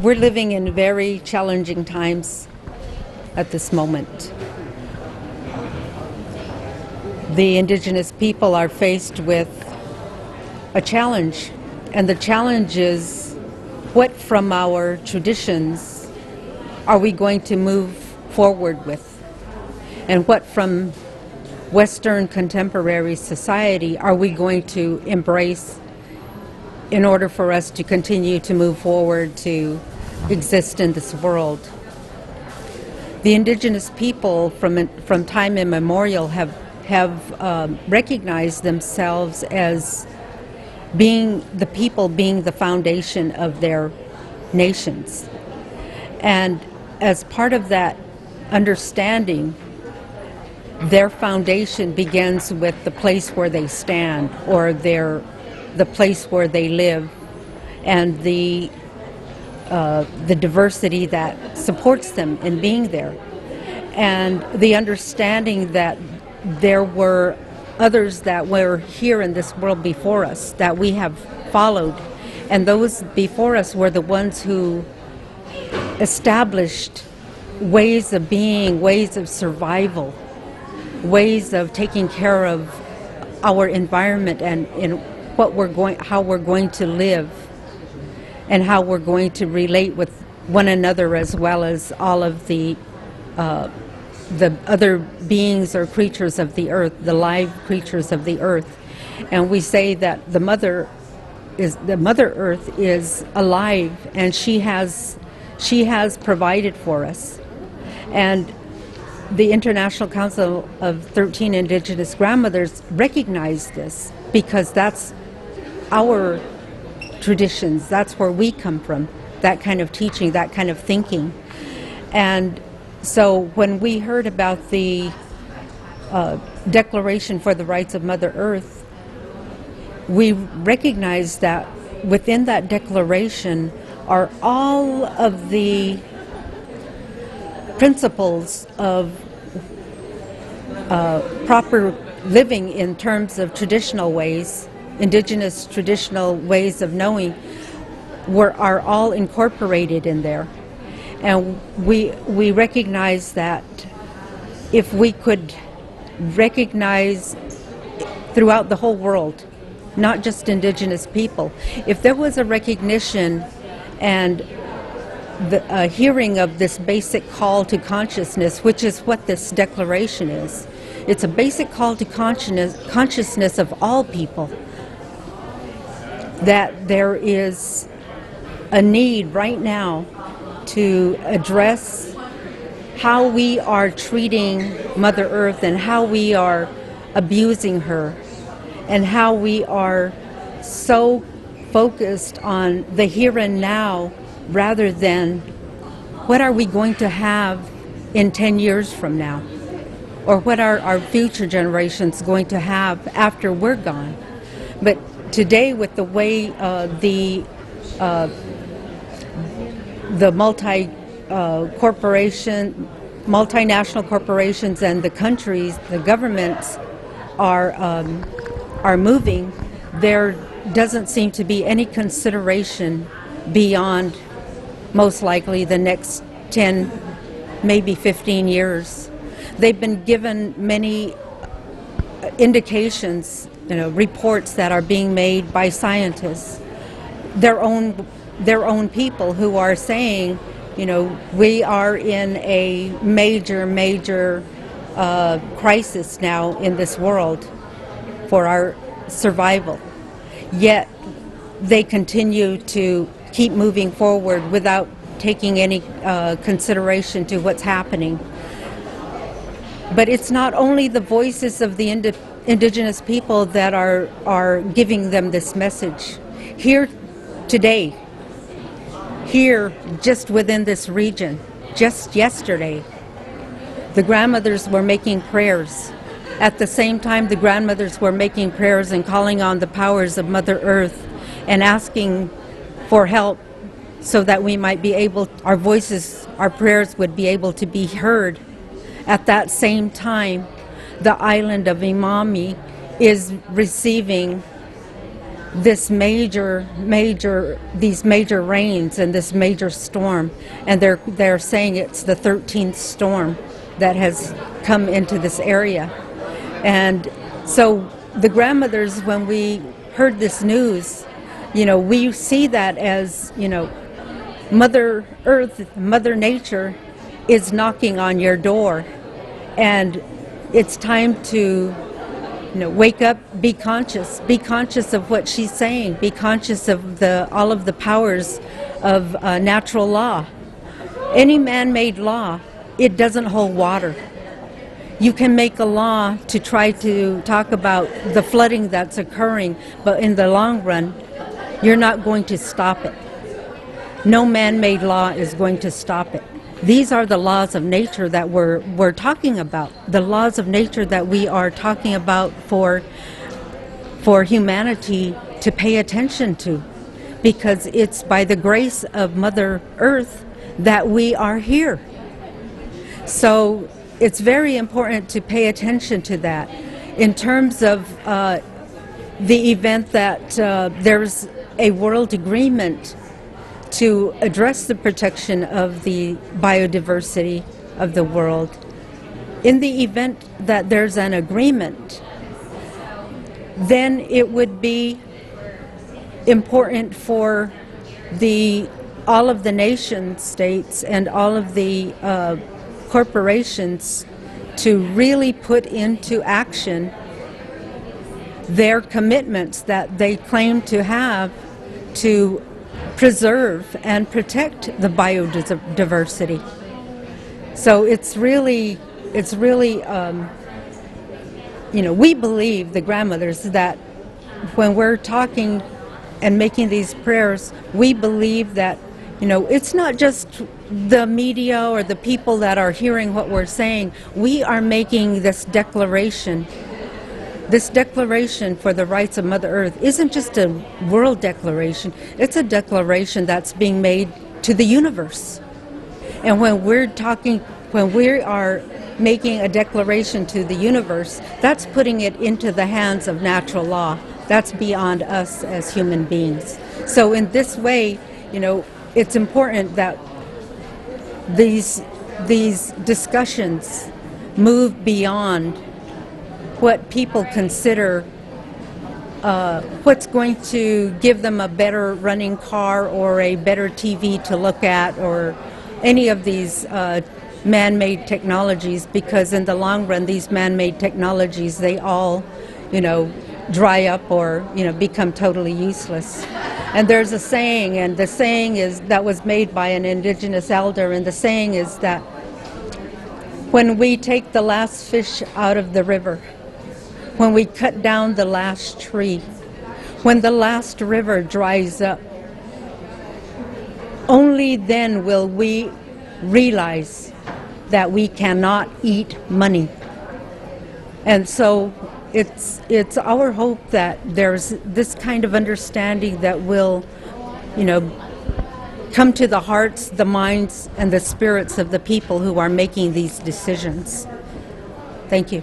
We're living in very challenging times at this moment. The Indigenous people are faced with a challenge, and the challenge is, what from our traditions are we going to move forward with? And what from Western contemporary society are we going to embrace in order for us to continue to move forward to exist in this world? The Indigenous people from time immemorial have recognized themselves as being the people, being the foundation of their nations. And as part of that understanding, their foundation begins with the place where they stand, or the place where they live, and the diversity that supports them in being there, and the understanding that there were others that were here in this world before us that we have followed, and those before us were the ones who established ways of being, ways of survival, ways of taking care of our environment and in how we're going to live, and how we're going to relate with one another, as well as all of the other beings or creatures of the earth, the live creatures of the earth. And we say that the Mother Earth is alive, and she has provided for us. And the International Council of 13 Indigenous Grandmothers recognize this, because that's our traditions, that's where we come from, that kind of teaching, that kind of thinking. And so when we heard about the Declaration for the Rights of Mother Earth, we recognized that within that declaration are all of the principles of proper living in terms of traditional ways, Indigenous traditional ways of knowing, are all incorporated in there. And we recognize that if we could recognize throughout the whole world, not just Indigenous people, if there was a recognition and a hearing of this basic call to consciousness, which is what this declaration is. It's a basic call to consciousness of all people, that there is a need right now to address how we are treating Mother Earth, and how we are abusing her, and how we are so focused on the here and now rather than what are we going to have in 10 years from now, or what are our future generations going to have after we're gone. But today, with the way the multinational corporations and the countries, the governments are moving, there doesn't seem to be any consideration beyond most likely the next 10, maybe 15 years. They've been given many indications, reports that are being made by scientists, their own people, who are saying, we are in a major crisis now in this world for our survival. Yet they continue to keep moving forward without taking any consideration to what's happening. But it's not only the voices of the Indigenous people that are giving them this message. Here today, here just within this region, just yesterday, the grandmothers were making prayers. At the same time, the grandmothers were making prayers and calling on the powers of Mother Earth and asking for help, so that we might be able, our voices, our prayers would be able to be heard. At that same time, the island of Imami is receiving these major rains and this major storm, and they're saying it's the 13th storm that has come into this area. And so the grandmothers, when we heard this news, we see that as, Mother Earth, Mother Nature is knocking on your door, and it's time to wake up, be conscious of what she's saying, be conscious of all of the powers of natural law. Any man-made law, it doesn't hold water. You can make a law to try to talk about the flooding that's occurring, but in the long run, you're not going to stop it. No man-made law is going to stop it. These are the laws of nature that we're talking about, the laws of nature that we are talking about for humanity to pay attention to, because it's by the grace of Mother Earth that we are here. So it's very important to pay attention to that. In terms of the event that there's a world agreement to address the protection of the biodiversity of the world. In the event that there's an agreement, then it would be important for all of the nation states and all of the corporations to really put into action their commitments that they claim to have to preserve and protect the biodiversity. So it's really, we believe, the grandmothers, that when we're talking and making these prayers, we believe that, it's not just the media or the people that are hearing what we're saying. We are making this declaration. This declaration for the rights of Mother Earth isn't just a world declaration, it's a declaration that's being made to the universe. And when we are making a declaration to the universe, that's putting it into the hands of natural law. That's beyond us as human beings. So in this way, it's important that these discussions move beyond what people consider what's going to give them a better running car or a better TV to look at, or any of these man-made technologies, because in the long run these man-made technologies, they all dry up or become totally useless. And there's a saying, and the saying is that was made by an indigenous elder, and the saying is that when we take the last fish out of the river, when we cut down the last tree, when the last river dries up, only then will we realize that we cannot eat money. And so it's our hope that there's this kind of understanding that will, come to the hearts, the minds, and the spirits of the people who are making these decisions. Thank you.